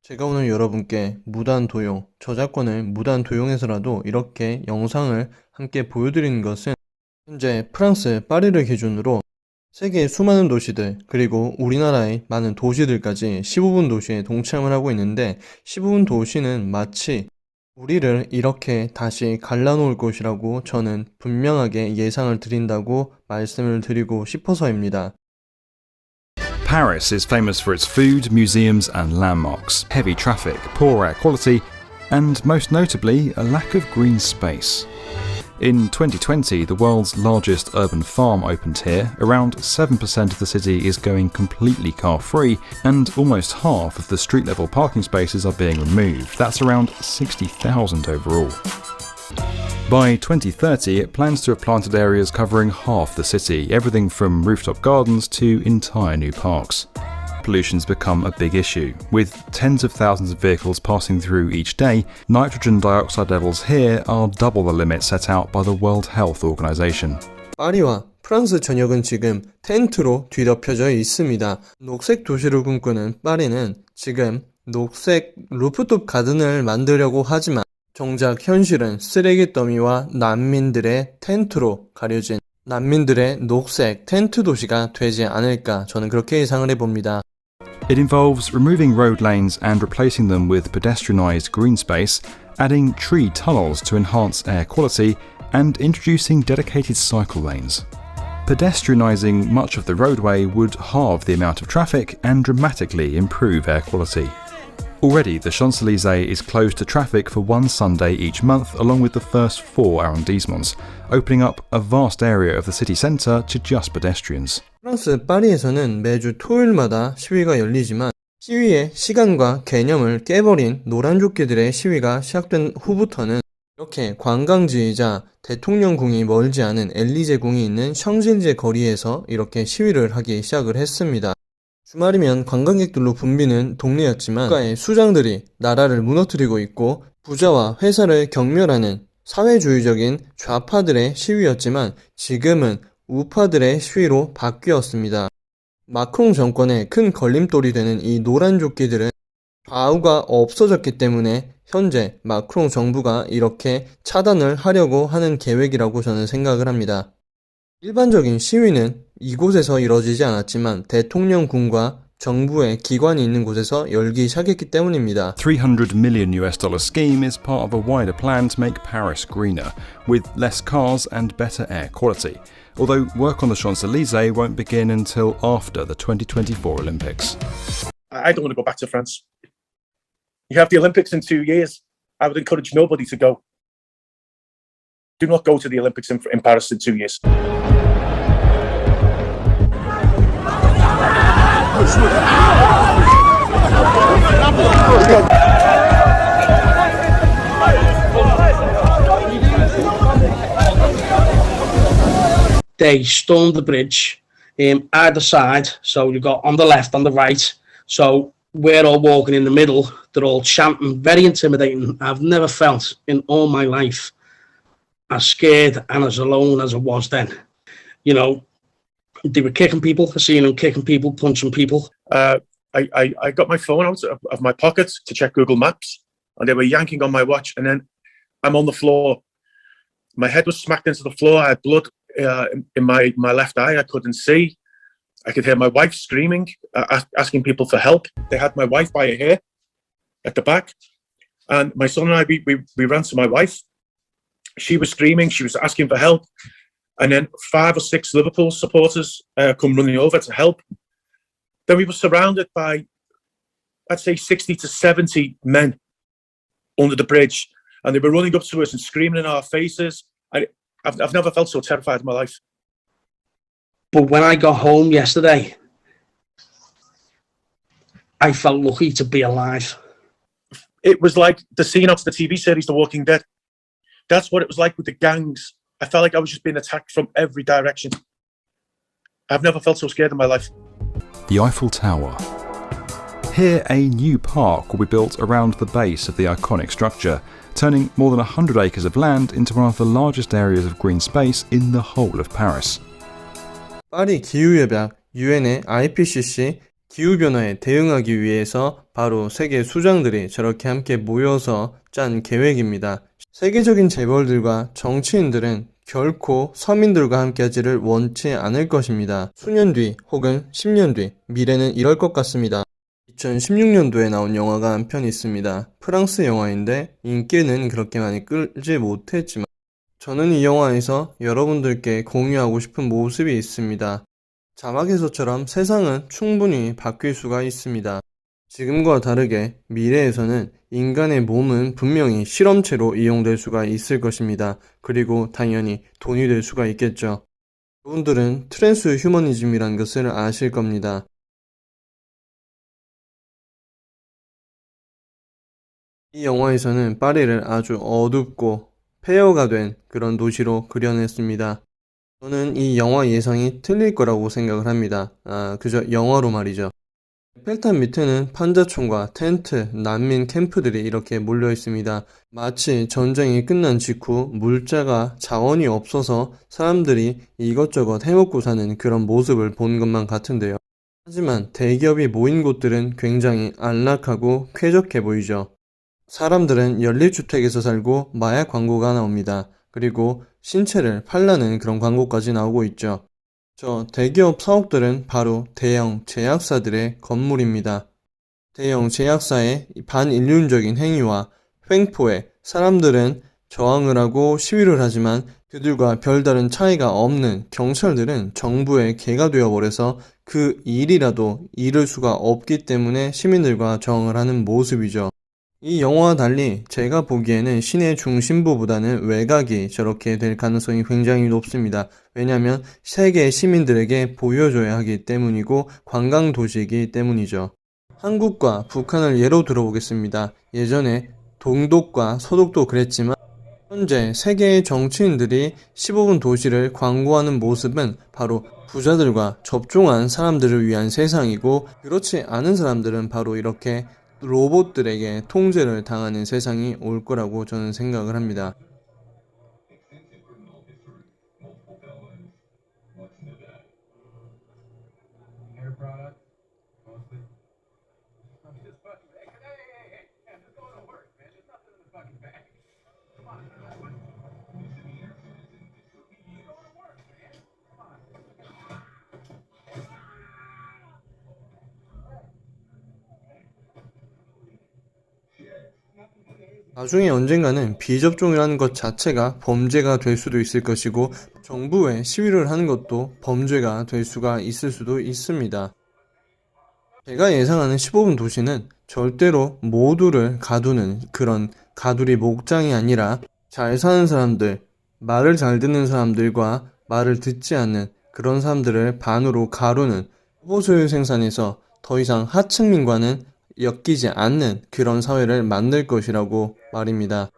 제가 오늘 여러분께 무단 도용, 저작권을 무단 도용해서라도 이렇게 영상을 함께 보여드리는 것은 현재 프랑스 파리를 기준으로 세계의 수많은 도시들 그리고 우리나라의 많은 도시들까지 15분 도시에 동참을 하고 있는데 15분 도시는 마치 우리를 이렇게 다시 갈라놓을 곳이라고 저는 분명하게 예상을 드린다고 말씀을 드리고 싶어서입니다. Paris is famous for its food, museums and landmarks, heavy traffic, poor air quality, and most notably, a lack of green space. In 2020, the world's largest urban farm opened here. Around 7% of the city is going completely car-free, and almost half of the street-level parking spaces are being removed. That's around 60,000 overall. By 2030, it plans to have planted areas covering half the city, everything from rooftop gardens to entire new parks. Pollution's become a big issue. With tens of thousands of vehicles passing through each day, nitrogen dioxide levels here are double the limit set out by the World Health Organization. 파리와 프랑스 전역은 지금 텐트로 뒤덮여져 있습니다. 녹색 도시를 꿈꾸는 파리는 지금 녹색 루프톱 가든을 만들려고 하지만 정작 현실은 쓰레기 더미와 난민들의 텐트로 가려진 난민들의 녹색 텐트 도시가 되지 않을까 저는 그렇게 예상을 해봅니다. It involves removing road lanes and replacing them with pedestrianised green space, adding tree tunnels to enhance air quality, and introducing dedicated cycle lanes. Pedestrianising much of the roadway would halve the amount of traffic and dramatically improve air quality. Already, the Champs-Élysées is closed to traffic for one Sunday each month, along with the first 4 arrondissements, opening up a vast area of the city centre to just pedestrians. 프랑스 파리에서는 매주 토요일마다 시위가 열리지만 시위의 시간과 개념을 깨버린 노란조끼들의 시위가 시작된 후부터는 이렇게 관광지이자 대통령궁이 멀지 않은 엘리제궁이 있는 샹젤리제 거리에서 이렇게 시위를 하기 시작을 했습니다. 주말이면 관광객들로 붐비는 동네였지만 국가의 수장들이 나라를 무너뜨리고 있고 부자와 회사를 경멸하는 사회주의적인 좌파들의 시위였지만 지금은 우파들의 시위로 바뀌었습니다. 마크롱 정권의 큰 걸림돌이 되는 이 노란 조끼들은 좌우가 없어졌기 때문에 현재 마크롱 정부가 이렇게 차단을 하려고 하는 계획이라고 저는 생각을 합니다. 일반적인 시위는 이곳에서 이뤄지지 않았지만 대통령궁과 정부의 기관이 있는 곳에서 열기 시작했기 때문입니다. $300 million scheme is part of a wider plan to make Paris greener, with less cars and better air quality. Although work on the Champs-Élysées won't begin until after the 2024 Olympics. I don't want to go back to France. You have the Olympics in 2 years. I would encourage nobody to go. Do not go to the Olympics in Paris in 2 years. They stormed the bridge either side, so you got on the left, on the right, so we're all walking in the middle, they're all chanting, very intimidating. I've never felt in all my life as scared and as alone as I was then. You know, they were kicking people, I seen them kicking people, punching people. I got my phone out of my pocket to check Google Maps, and they were yanking on my watch, and then I'm on the floor. My head was smacked into the floor. I had blood in my left eye. I couldn't see. I could hear my wife screaming, asking people for help. They had my wife by her hair at the back, and my son and I, we ran to my wife. She was screaming. She was asking for help. And then 5 or 6 Liverpool supporters come running over to help. Then we were surrounded by, I'd say, 60 to 70 men under the bridge. And they were running up to us and screaming in our faces. I've never felt so terrified in my life. But when I got home yesterday, I felt lucky to be alive. It was like the scene off the TV series The Walking Dead. That's what it was like with the gangs. I felt like I was just being attacked from every direction. I've never felt so scared in my life. The Eiffel Tower. Here, a new park will be built around the base of the iconic structure, turning more than 100 acres of land into one of the largest areas of green space in the whole of Paris. 파리 기후협약, UN의 IPCC 기후변화에 대응하기 위해서 바로 세계 수장들이 저렇게 함께 모여서 짠 계획입니다. 세계적인 재벌들과 정치인들은 결코 서민들과 함께 하지를 원치 않을 것입니다. 수년 뒤 혹은 10년 뒤 미래는 이럴 것 같습니다. 2016년도에 나온 영화가 한 편 있습니다. 프랑스 영화인데 인기는 그렇게 많이 끌지 못했지만 저는 이 영화에서 여러분들께 공유하고 싶은 모습이 있습니다. 자막에서처럼 세상은 충분히 바뀔 수가 있습니다. 지금과 다르게 미래에서는 인간의 몸은 분명히 실험체로 이용될 수가 있을 것입니다. 그리고 당연히 돈이 될 수가 있겠죠. 여러분들은 트랜스 휴머니즘이란 것을 아실 겁니다. 이 영화에서는 파리를 아주 어둡고 폐허가 된 그런 도시로 그려냈습니다. 저는 이 영화 예상이 틀릴 거라고 생각을 합니다. 그저 영화로 말이죠. 펠탄 밑에는 판자촌과 텐트, 난민 캠프들이 이렇게 몰려 있습니다. 마치 전쟁이 끝난 직후 물자가 자원이 없어서 사람들이 이것저것 해먹고 사는 그런 모습을 본 것만 같은데요. 하지만 대기업이 모인 곳들은 굉장히 안락하고 쾌적해 보이죠. 사람들은 연립주택에서 살고 마약 광고가 나옵니다. 그리고 신체를 팔라는 그런 광고까지 나오고 있죠. 저 대기업 사옥들은 바로 대형 제약사들의 건물입니다. 대형 제약사의 반인륜적인 행위와 횡포에 사람들은 저항을 하고 시위를 하지만 그들과 별다른 차이가 없는 경찰들은 정부의 개가 되어버려서 그 일이라도 이룰 수가 없기 때문에 시민들과 저항을 하는 모습이죠. 이 영화와 달리 제가 보기에는 시내 중심부보다는 외곽이 저렇게 될 가능성이 굉장히 높습니다. 왜냐하면 세계 시민들에게 보여줘야 하기 때문이고 관광 도시이기 때문이죠. 한국과 북한을 예로 들어보겠습니다. 예전에 동독과 서독도 그랬지만 현재 세계의 정치인들이 15분 도시를 광고하는 모습은 바로 부자들과 접종한 사람들을 위한 세상이고 그렇지 않은 사람들은 바로 이렇게 로봇들에게 통제를 당하는 세상이 올 거라고 저는 생각을 합니다. 나중에 언젠가는 비접종이라는 것 자체가 범죄가 될 수도 있을 것이고 정부에 시위를 하는 것도 범죄가 될 수가 있을 수도 있습니다. 제가 예상하는 15분 도시는 절대로 모두를 가두는 그런 가두리 목장이 아니라 잘 사는 사람들, 말을 잘 듣는 사람들과 말을 듣지 않는 그런 사람들을 반으로 가루는 호보소유 생산에서 더 이상 하층민과는 엮이지 않는 그런 사회를 만들 것이라고 말입니다.